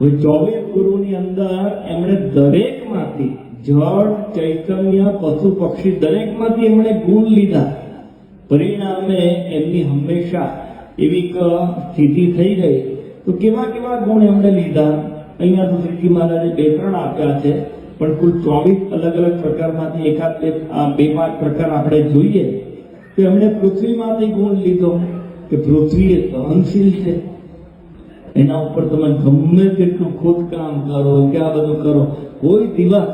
24 ગુરુની અંદર એમણે દરેકમાંથી જળ, ચૈતન્ય, પશુ, પક્ષી દરેકમાંથી એમણે ગુણ લીધા. પરિણામે એમની હંમેશા એવી સ્થિતિ થઈ ગઈ. તો કેવા કેવા ગુણ એમણે લીધા અહીંયા તો શ્રીજી મહારાજે 2-3 આપ્યા છે, પણ કુલ 24 અલગ અલગ પ્રકારમાંથી એકાદ બે પાંચ પ્રકાર આપણે જોઈએ તો એમણે પૃથ્વીમાંથી ગુણ લીધો કે પૃથ્વી એ સહનશીલ છે. એના ઉપર તમે ગમે તેટલું ખોદકામ કરો કે આ બધું કરો, કોઈ દિવસ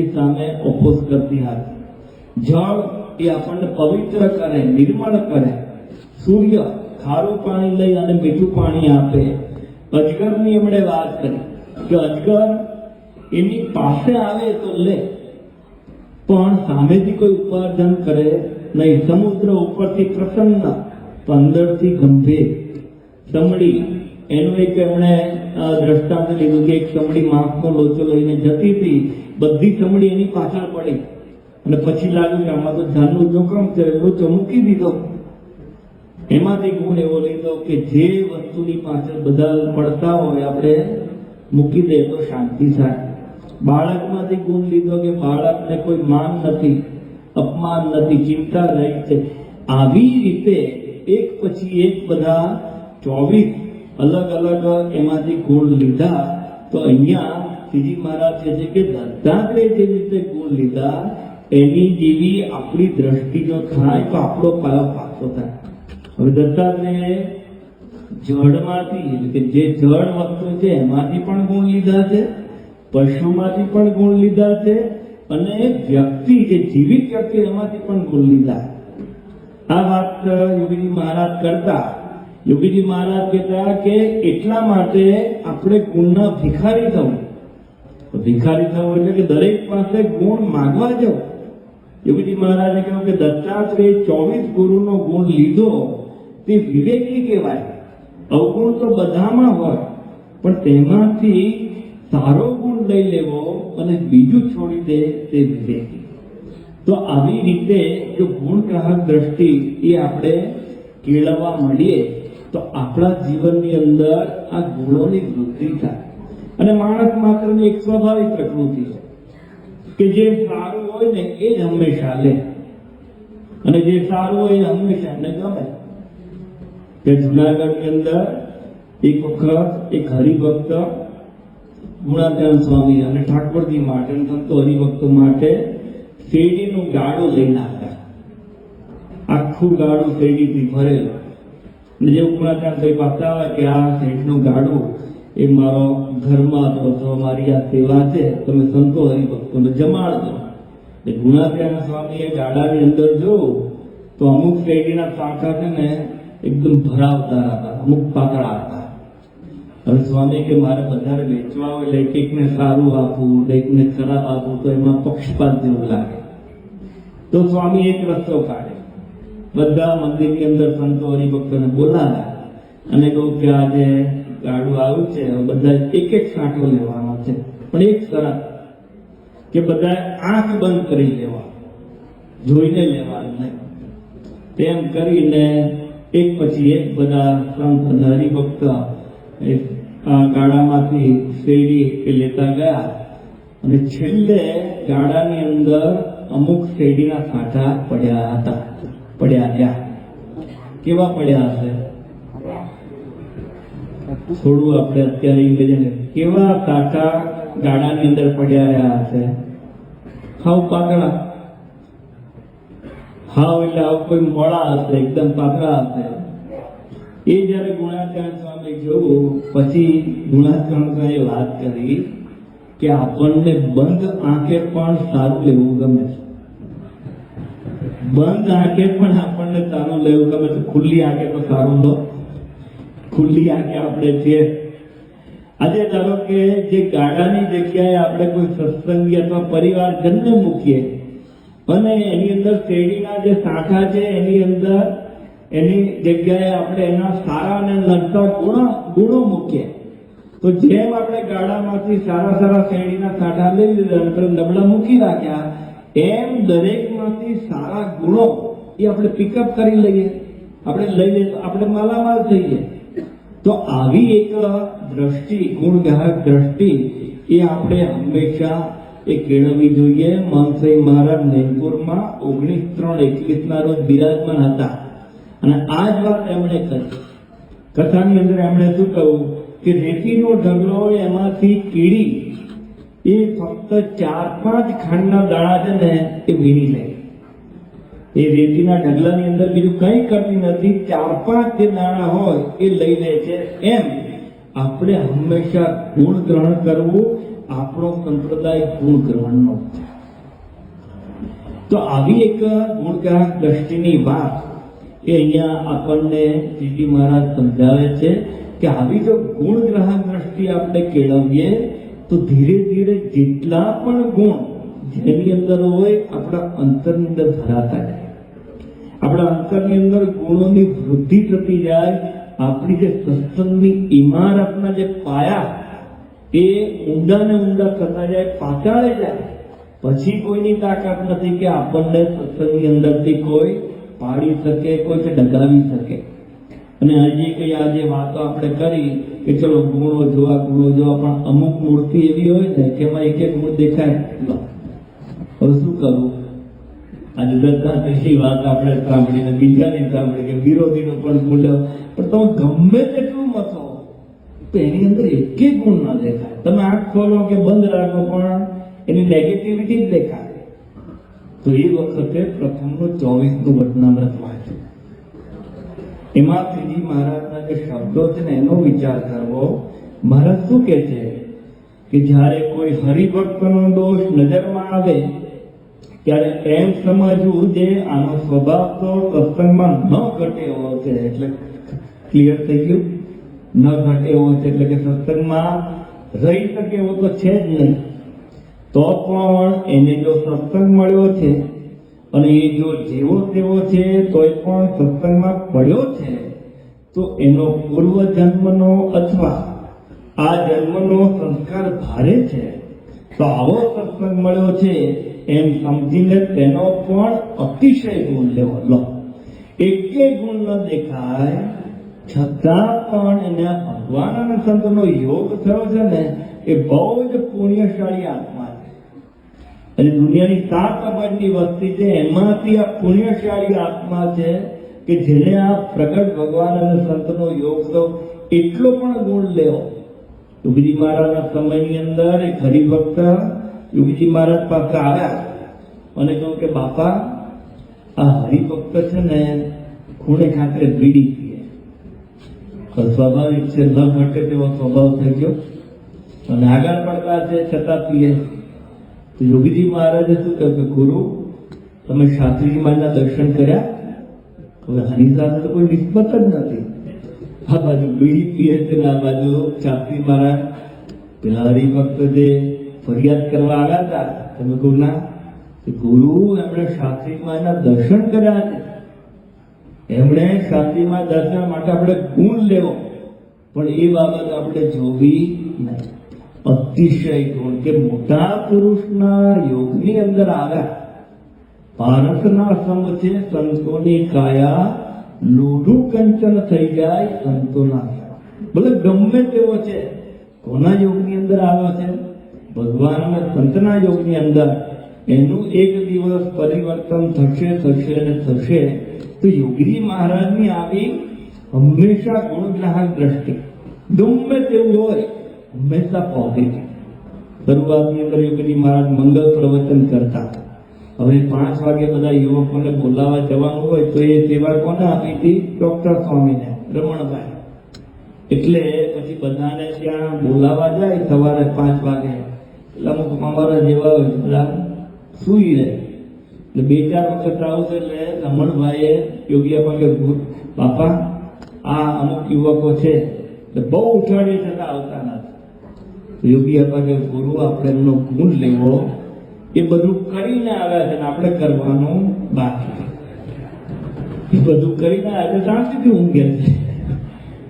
એ સામે ઓપોઝ કરતી નથી. જળ એ આપણને પવિત્ર કરે, નિર્મળ કરે. સૂર્ય ખારું પાણી લઈ અને મીઠું પાણી આપે. અજગરની એમણે વાત કરી કે અજગર એની પાસે આવે તો લે, પણ સામેથી કોઈ ઉપાર્જન કરે નહીં. સમુદ્ર ઉપરથી પ્રસન્ન, અંદરથી ગંભીર. સમડી એનું એક એમણે દ્રષ્ટાંત લીધું કે એક સમડી માંસનો લોચો લઈને જતી હતી, બધી સમડી એની પાછળ પડી અને પછી લાગ્યું કે આમાં તો જાનનું જોખમ છે, લોચો મૂકી દીધો. એમાંથી ગુણ એવો લીધો કે જે વસ્તુની પાછળ બધા પડતા હોય આપણે મૂકી દે તો શાંતિ થાય. બાળકમાંથી ગુણ લીધો કે બાળકને કોઈ માન નથી, અપમાન નથી, ચિંતા રહી છે. આવી રીતે એક પછી એક બધા 24 અલગ અલગ એમાંથી ગુણ લીધા. તો અહીંયા શ્રીજી મહારાજ કહે છે કે દત્તાત્રેય જે રીતે ગુણ લીધા એની જેવી આપણી દ્રષ્ટિ જો થાય તો આપણો પાયો પાછો થાય. હવે દત્તાત્રેય જળમાંથી એટલે કે જે જળ વસ્તુ છે એમાંથી પણ ગુણ લીધા છે, પશુમાંથી પણ ગુણ લીધા છે, અને વ્યક્તિ જે જીવિત વ્યક્તિ એમાંથી પણ ગુણ લીધા. આ વાત યોગીજી મહારાજ કરતા. યોગીજી મહારાજ કહેતા કે એટલા માટે આપણે ગુણના ભિખારી થવું. તો ભિખારી થવું એટલે કે દરેક પાસે ગુણ માંગવા જવો. યોગીજી મહારાજે કહ્યું કે દત્તાત્રેય 24 ગુરુનો ગુણ લીધો તે વિવેકી કહેવાય. અવગુણ તો બધામાં હોય, પણ તેમાંથી સારો ગુણ લઈ લેવો અને બીજું છોડી દે તે વિવેકી. તો આવી રીતે જો ગુણ ગ્રાહક દ્રષ્ટિ એ આપણે કેળવવા માંડીએ તો આપણા જીવનની અંદર આ ગુણોની વૃદ્ધિ થાય. અને માણસ માત્રની એક સ્વાભાવિક પ્રકૃતિ છે કે જે સારું હોય ને એ જ હંમેશા લે, અને જે સારું હોય એ હંમેશા એને ગમે. કે જુનાગઢની અંદર એક વખત એક હરિભક્ત ગુણાત્યાન સ્વામી અને ઠાકોરજી માટે સંતો હરિભક્તો માટે શેરડીનું ગાડું લઈને આવ્યા. આખું ગાડું શેરડીથી ભરેલું. અને જેવું ગુણાત્યાન સાહેબ આપતા હોય કે આ શેરડીનું ગાડું એ મારો ઘરમાં તો મારી આ સેવા છે, તમે સંતો હરિભક્તોને જમાડજો. એટલે ગુણાત્યાન સ્વામી એ ગાડાની અંદર જોયું તો અમુક શેરડીના શાખા છે ને એકદમ ભરાવદાર હતા, અમુક પાતળા હતા. હવે સ્વામી કે મારે વધારે વેચવા હોય એટલે એકને સારું આપવું, એકને ખરાબ આપવું તો એમાં પક્ષપાત જેવું લાગે. તો સ્વામી એક રસ્તો કાઢે, બધા મંદિરની અંદર સંતો હરિભક્તોને બોલાવ્યા અને કહ્યું કે આજે ગાડું આવ્યું છે, બધા એક એક સાંઠો લેવાનો છે, પણ એક શરત કે બધા આંખ બંધ કરી લેવા, જોઈને લેવાનું નહીં. તેમ કરીને એક પછી એક બધા સંત અને હરિભક્ત ગાડામાંથી શેરડી એ લેતા ગયા. અને છેલ્લે ગાડાની અંદર અમુક શેરડીના સાંઠા પડ્યા હતા. પડ્યા રહ્યા. કેવા પડ્યા હશે? થોડું આપણે અત્યારે ઇંગ્રેજીને કેવા સાંઠા ગાડાની અંદર પડ્યા રહ્યા હશે? હાવ પાતળા. હાવ એટલે હાવ કોઈ મોડા હશે, એકદમ પાતળા હશે. એ જયારે ગુણાત્યાન સ્વામી જોયું પછી ગુણાત્યાન સ્વામીએ વાત કરી કે આપણને બંધ આંખે પણ સારું લેવું ગમે છે. બંધ આંખે પણ આપણને સારું લેવું ગમે છે. ખુલ્લી આંખે તો સારું લો. ખુલ્લી આંખે આપણે છીએ. આજે ધારો કે જે ગાડાની જગ્યાએ આપણે કોઈ સત્સંગી અથવા પરિવારજનને મૂકીએ અને એની અંદર શેરડીના જે સાંઠા છે એની અંદર એની જગ્યાએ આપણે એના સારા અને નડતા ગુણો મૂકીએ તો જેમ આપણે ગાડામાંથી સારા સારા શેરડીના સાંઠા લઈ લીધા નબળા મૂકી રાખ્યા, એમ દરેકમાંથી સારા ગુણો એ આપણે પિકઅપ કરી લઈએ, આપણે લઈ લઈએ, આપણે માલામાલ થઈએ. તો આવી એક દ્રષ્ટિ, ગુણગ્રાહક દ્રષ્ટિ એ આપણે હંમેશા એ કેળવવી જોઈએ. માનસઈ મહારાજ નૈનપુરમાં 19/3/21 રોજ બિરાજમાન હતા અને આ જ વાત એમણે કરી. કથાની અંદર એમણે શું કહ્યું કે રેતીનો ઢગલો એમાંથી કીડી એ ફક્ત 4-5 ખાંડના દાણા છે ને એ વીણી લે. એ રેતીના ઢગલાની અંદર બીજું કંઈ કરતી નથી, 4-5 જે દાણા હોય એ લઈ લે છે. એમ આપણે હંમેશા ગુણ ગ્રહણ કરવું, આપણો સંપ્રદાય ગુણ ગ્રહણનો. તો આવી એક ગુણગ્રાહક દ્રષ્ટિની વાત એ અહીંયા આપણને શ્રીજી મહારાજ સમજાવે છે કે આવી જો ગુણગ્રાહક દ્રષ્ટિ આપણે કેળવીએ તો ધીરે ધીરે જેટલા પણ ગુણ જેની અંદર હોય આપણા અંતરની અંદર ભરાતા જાય. આપણા અંતરની અંદર ગુણોની વૃદ્ધિ થતી જાય. આપણી જે સત્સંગની ઇમારતના જે પાયા એ ઊંડા ને ઊંડા થતા જાય, પાતાળે જાય. પછી કોઈની તાકાત નથી કે આપણને સત્સંગની અંદરથી કોઈ પાડી શકે, કોઈ ડગાવી શકે. અને હજી કઈ આ જે વાતો આપણે કરી કે ચલો ગુણો જોવા, પણ અમુક મૂર્તિ એવી હોય ને કે એમાં એક એક ગુણ દેખાય. હવે શું કરવું? આજે દત્તાત્રેયની વાત આપણે સાંભળીને બીજાની સાંભળી કે વિરોધીનો પણ બોલ્યો, પણ તમે ગમે તેટલું મથો તો એની અંદર એક ગુણ ના દેખાય. તમે આંખ ખોલો કે બંધ રાખો પણ એની નેગેટિવિટી જ દેખાય. તો એ વખતે પ્રથમનું 24નું વચનામૃત વાંચ્યું. એમાં શ્રીજી મહારાજના જે શબ્દો છે ને એનો વિચાર કરવો. મહારાજ શું કે છે કે જ્યારે કોઈ હરિભક્તનો દોષ નજરમાં આવે ત્યારે એમ સમજવું જે આનો સ્વભાવ તો સત્સંગમાં ન ઘટે એવો છે. એટલે ક્લિયર થઈ ગયું? ન ઘટે એવો છે એટલે કે સત્સંગમાં રહી શકે એવો તો છે જ નહીં. તો પણ એને જો સત્સંગ મળ્યો છે અને એ જો જેવો તેવો છે તોય પણ સત્સંગમાં પડ્યો છે, તો એનો પૂર્વ જન્મનો અથવા આ જન્મનો સંસ્કાર ભારે છે. તો આવો સત્સંગ મળ્યો છે એમ સમજીને તેનો પણ અતિશય ગુણ લેવો. લો, એકે ગુણ ન દેખાય છતાં પણ એને ભગવાન અને સંતનો યોગ થયો છે ને, એ બહુ જ પુણ્યશાળી આત્મા છે. અને દુનિયાની 7 અબજની વસ્તી છે, એમાંથી આ પુણ્યશાળી આત્મા છે કે જેને આ પ્રગટ ભગવાન અને સંતનો યોગ થયો. એટલો પણ ગુણ લેવો. યોગીજી મહારાજના સમયની અંદર એક હરિભક્ત યોગીજી મહારાજ પાસે આવ્યા અને કહ્યું કે બાપા, આ હરિભક્ત છે ને ખૂણે ખાતે બીડી પીએ. સ્વાભાવિક છે, ન ઘટે તેવો સ્વભાવ થઈ ગયો અને આગળ પડતા છે છતાં પીએ. તો યોગીજી મહારાજે શું કહ્યું કે ગુરુ, તમે શાસ્ત્રીજી મહારાજના દર્શન કર્યા? હવે હની સાથે તો કોઈ નિસ્બત જ નથી. આ બાજુ બીડી પીએ છે ને આ બાજુ શાસ્ત્રી મહારાજ પેલા હરિભક્ત જે ફરિયાદ કરવા આવ્યા હતા, તમે કહું ના ગુરુ, એમણે શાસ્ત્રી મહારાજના દર્શન કર્યા છે. એમણે શાસ્ત્રી મહારાજ દર્શન માટે આપણે ગુણ લેવો, પણ એ બાબત આપણે જોવી નહીં. અતિશય ગુણ કે મોટા પુરુષના યોગની અંદર આવ્યા. ભારતના સંત છે સંતોની કાયા, લોઢું કંચન થઈ જાય સંતોના. ભલે ગમે તેવો છે, કોના યોગની અંદર આવ્યો છે? ભગવાન અને સંતના યોગની અંદર. એનું એક દિવસ પરિવર્તન થશે અને થશે. તો યોગીજી મહારાજની આવી હંમેશા ગુણગ્રાહક દ્રષ્ટિ, ગમે તેવું હોય હંમેશા પોઝિટિવ. શરૂઆતની અંદર યોગીજી મહારાજ મંગલ પ્રવચન કરતા. હવે 5 વાગે બધા યુવકોને બોલાવવા જવાનું હોય તો એ સેવા કોને આપી હતી? ડોક્ટર સ્વામીને, રમણભાઈ. એટલે પછી બધાને ત્યાં બોલાવવા જાય સવારે 5 વાગે. એટલે અમુક અમારા જેવા હોય બધા સુઈ રહે. એટલે 2-4 વખત આવશે એટલે રમણભાઈએ યોગી આપા કે બાપા, આ અમુક યુવકો છે એટલે બહુ ઉઠાડી છતાં આવતા નથી. યોગી આપા કે ગુરુ, આપણે એમનો ગુણ લેવો. એ બધું કરીને આવ્યા છે ને આપણે કરવાનું બાકી. એ બધું કરીને આજે શાંતિથી ઊંઘે છે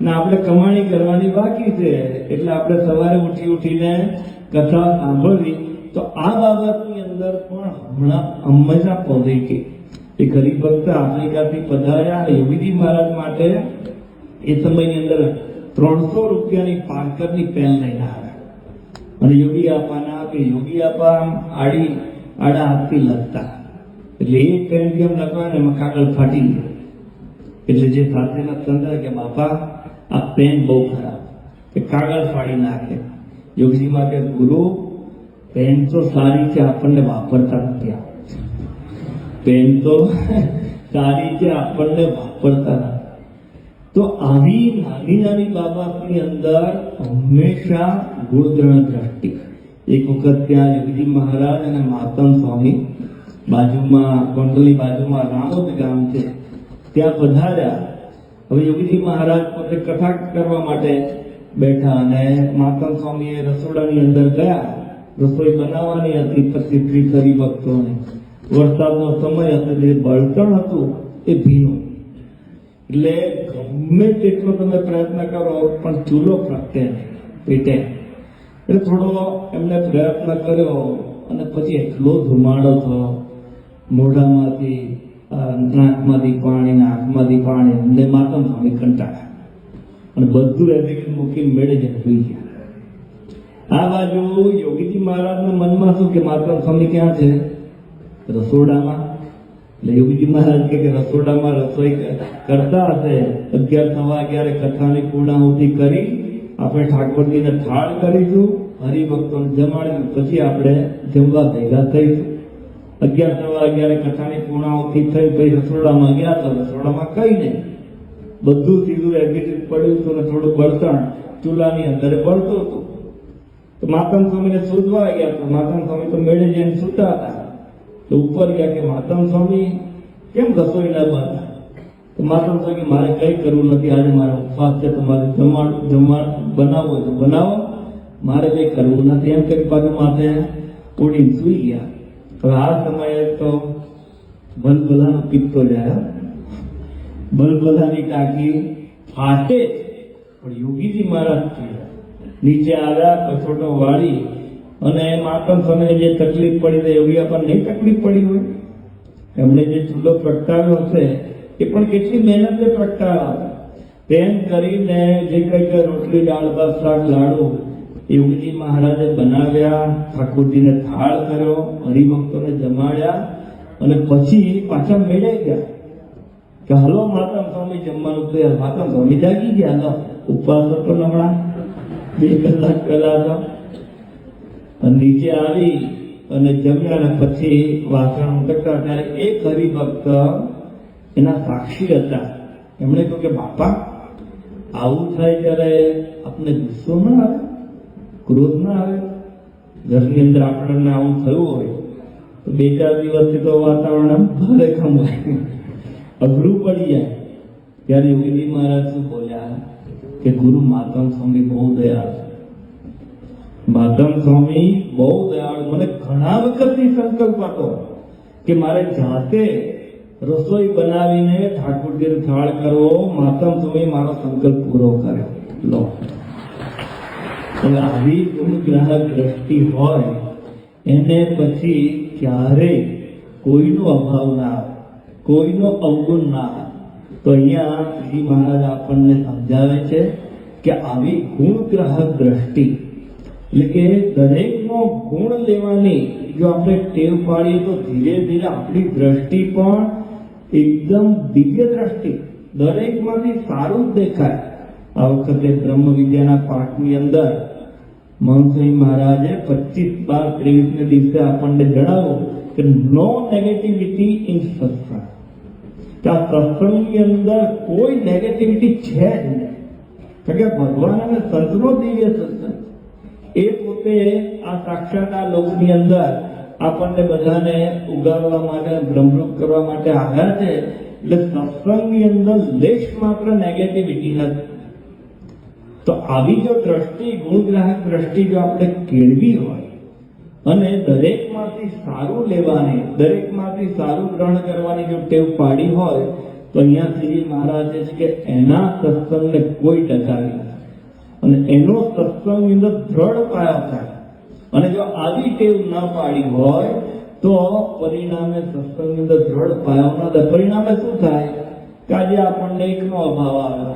ને આપણે કમાણી કરવાની બાકી છે. એટલે આપણે સવારે ઉઠીને કથા સાંભળવી. તો આ બાબતની અંદર પણ હંમેશા પોઝિટિવ. એક હરિભક્ત આફ્રિકાથી પધાર્યા. યોગીજી મહારાજ માટે એ સમયની અંદર 300 રૂપિયાની પાર્કરની પેન લઈને આવ્યા અને યોગી આપાને આપી. યોગી આપા આડા હાથથી લખતા. એટલે એ પેન કેમ લખવા ને એમાં કાગળ ફાટી ગયો. એટલે જે સાથેના સંત કે બાપા, આ પેન બહુ ખરાબ, કે કાગળ ફાડી નાખે. યોગીજી માટે ગુરુ, પેન તો સારી છે, આપણને વાપરતા નથી. પેન તો સારી છે, આપણને વાપરતા નથી. તો આવી નાની બાબતની અંદર હંમેશા ગુણગ્રહણ દ્રષ્ટિ. એક વખત ત્યાં યોગીજી મહારાજ અને માતમ સ્વામી બાજુમાં, ગોંડલની બાજુમાં રામોદ ગામ છે, ત્યાં પધાર્યા. હવે યોગીજી મહારાજ પોતે કથા કરવા માટે બેઠા અને માતમ સ્વામી રસોડાની અંદર ગયા. રસોઈ બનાવવાની હતી. પછી 30 હરિભક્તોને વરસાદનો સમય હતો, જે બળતણ હતું એ ભીનું. એટલે ગમે તેટલો તમે પ્રયત્ન કરો પણ ચૂલો પ્રગટે પેટે. એટલે થોડો એમને પ્રયત્ન કર્યો અને પછી એટલો ધુમાડો થયો, મોઢામાંથી નાકમાંથી પાણી ને આંખમાંથી પાણી. અમને માતમ સ્વામી કંટાળ્યા અને બધું રેડી મૂકીને મેળે જ સુઈ ગયા. આ બાજુ યોગીજી મહારાજના મનમાં શું કે માતમ સ્વામી ક્યાં છે? રસોડામાં. એટલે યોગીજી મહારાજ કે રસોડામાં રસોઈ કરતા હશે. 11:15 કથાની પૂર્ણાહુતિ કરી આપણે ઠાકોરજીને થાળ કરીશું, હરિભક્તોને જમાડીશું, પછી આપણે જમવા ભેગા થઈશું. 11:15 કથાની પૂર્ણાહુતિ થઈ. પછી રસોડામાં ગયા તો રસોડામાં કઈ નહીં, બધું સીધું એગ્રીટ પડ્યું હતું ને થોડું બળતણ ચૂલાની અંદર બળતું હતું. તો માતમ સ્વામીને શોધવા ગયા તો માતમ સ્વામી તો મેળે જઈને સૂતા હતા. તો ઉપર ગયા કે માતમ સ્વામી કેમ રસોઈ ના બના? તો માતમ સ્વામી મારે કઈ કરવું નથી, આજે મારો ઉપવાસ છે, તમારે જમવા બનાવો તો બનાવો, મારે કઈ કરવું નથી એમ કરી પાછું માથે ઉડીને સુઈ ગયા. હવે આ સમયે તો ભલભલાનો પિત્તો જાય, ભલભલાની ટાંકી ફાટે. પણ યોગીજી મહારાજ નીચે આવ્યા, કસોટો વાળી, અને માતમ સમયે જે તકલીફ પડી તો યોગી આપણને નહીં તકલીફ પડી હોય. એમણે જે ચૂલો પ્રગટાવ્યો હશે એ પણ કેટલી મહેનતે પ્રગટાવ્યો. તેમ કરીને જે કંઈક રોટલી, દાળ, ભાત, શાક, લાડુ યોગીજી મહારાજે બનાવ્યા, ઠાકોરજીને થાળ કર્યો, હરિભક્તોને જમાડ્યા, અને પછી પાછા મેળાઈ ગયા કે હલો માતમ સ્વામી જમવાનું તૈયાર. માતમ સ્વામી જાગી ગયા. લો ઉપવાસ હતો હમણાં 2 કલાક પહેલા હતો. નીચે આવી અને જમ્યા, અને પછી વાસણ કરતા ત્યારે એક હરિભક્ત એના સાક્ષી હતા. એમણે કહ્યું કે બાપા, આવું થાય ત્યારે આપણે ગુસ્સો ના આવે, ક્રોધ ના આવે? ઘરની અંદર આપણને આવું થયું હોય તો 2-4 દિવસથી તો વાતાવરણ ભારે કામ હોય, અઘરું પડી જાય. ત્યારે યોગીજી મહારાજ શું બોલ્યા કે ગુરુ માતમ સ્વામી બહુ દયાળુ છે. માતમ સ્વામી બહુ દયાળુ. મને ઘણા વખતથી સંકલ્પ હતો કે મારે જાતે રસોઈ બનાવીને ઠાકોરજીને થાળ કરવો. માતમ સ્વામી મારો સંકલ્પ પૂરો કર્યો. લો, હવે આવી ગુણગ્રાહક દ્રષ્ટિ હોય એને પછી ક્યારે કોઈનો અભાવ ના આવે, કોઈનો અવગુણ ના આવે. તો અહીંયા શ્રી મહારાજ આપણને સમજાવે છે કે આવી ગુણગ્રાહક દ્રષ્ટિ, એટલે કે દરેકનો ગુણ લેવાની જો આપણે ટેવ પાડીએ તો ધીરે ધીરે આપણી દ્રષ્ટિ પણ એકદમ દિવ્ય દ્રષ્ટિ, દરેકમાંથી સારું જ દેખાય. આ વખતે બ્રહ્મ વિદ્યાના પાઠની અંદર મહંતસ્વામી મહારાજે 25/12-23 દિવસે આપણને જણાવ્યું કે નો નેગેટિવિટી ઇન સત્સંગ. આ સત્સંગની અંદર કોઈ નેગેટિવિટી છે જ નહીં. કારણ કે ભગવાન અને સંતનો દિવ્ય સત્સંગ એ પોતે આ સાક્ષાત આ લોકની અંદર આપણને બધાને ઉગાડવા માટે, બ્રહ્મરૂપ કરવા માટે આવ્યા છે. એટલે સત્સંગની અંદર લેશ માત્ર નેગેટિવિટી નથી. તો આવી જો દ્રષ્ટિ, ગુણગ્રાહક દ્રષ્ટિ જો આપણે કેળવી હોય અને દરેકમાંથી સારું લેવાની, દરેકમાંથી સારું ગ્રહણ કરવાની જો ટેવ પાડી હોય તો અહીંયા શ્રી મહારાજે છે કે એના સત્સંગને કોઈ ટકાવી નથી, અને એનો સત્સંગની અંદર દ્રઢ પાયો થાય. અને જો આવી ટેવ ન પાડી હોય તો પરિણામે સત્સંગની અંદર દ્રઢ પાયો ન થાય. પરિણામે શું થાય કે આજે આપણને એકનો અભાવ આવ્યો,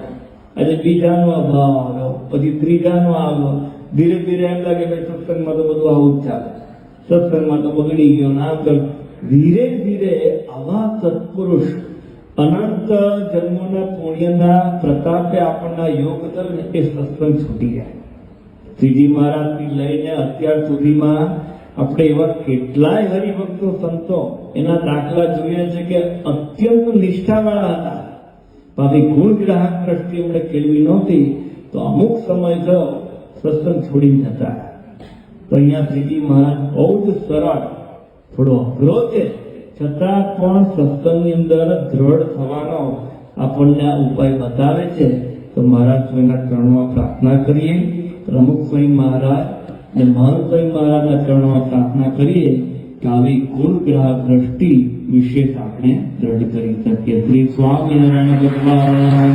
આજે બીજાનો અભાવ આવ્યો, પછી ત્રીજાનો આવ્યો. ધીરે ધીરે એમ લાગે કે સત્સંગમાં તો બધું આવું જ ચાલે, સત્સંગમાં તો બગડી ગયો ના. ધીરે ધીરે આવા સત્પુરુષ અનંત જન્મોના પુણ્યના પ્રતાપે આપણના યોગ ધર્મ એ સત્સંગ છૂટી જાય. શ્રીજી મહારાજથી લઈને અત્યાર સુધીમાં આપણે એવા કેટલાય હરિભક્તો, સંતો એના દાખલા જોઈએ છે કે અત્યંત નિષ્ઠાવાળા હતા. બાકી ગુણગ્રાહક દ્રષ્ટિ એમણે કેળવી નહોતી તો અમુક સમય થયો સત્સંગ છોડી જતા. તો અહીંયા શ્રીજી મહારાજ બહુ જ સરળ, થોડો અઘરો છે છતાં પણ સત્સંગની અંદર દ્રઢ થવાનો આપણને આ ઉપાય બતાવે છે. તો મહારાજ સ્વામીના ચરણોમાં પ્રાર્થના કરીએ, પ્રમુખ સ્વામી મહારાજ અને મહંત સ્વામી મહારાજના ચરણોમાં પ્રાર્થના કરીએ કે આવી ગુણગ્રાહક દ્રષ્ટિ વિશેષ આપણે દ્રઢ કરી શકીએ. શ્રી સ્વામિનારાયણ ભગવાન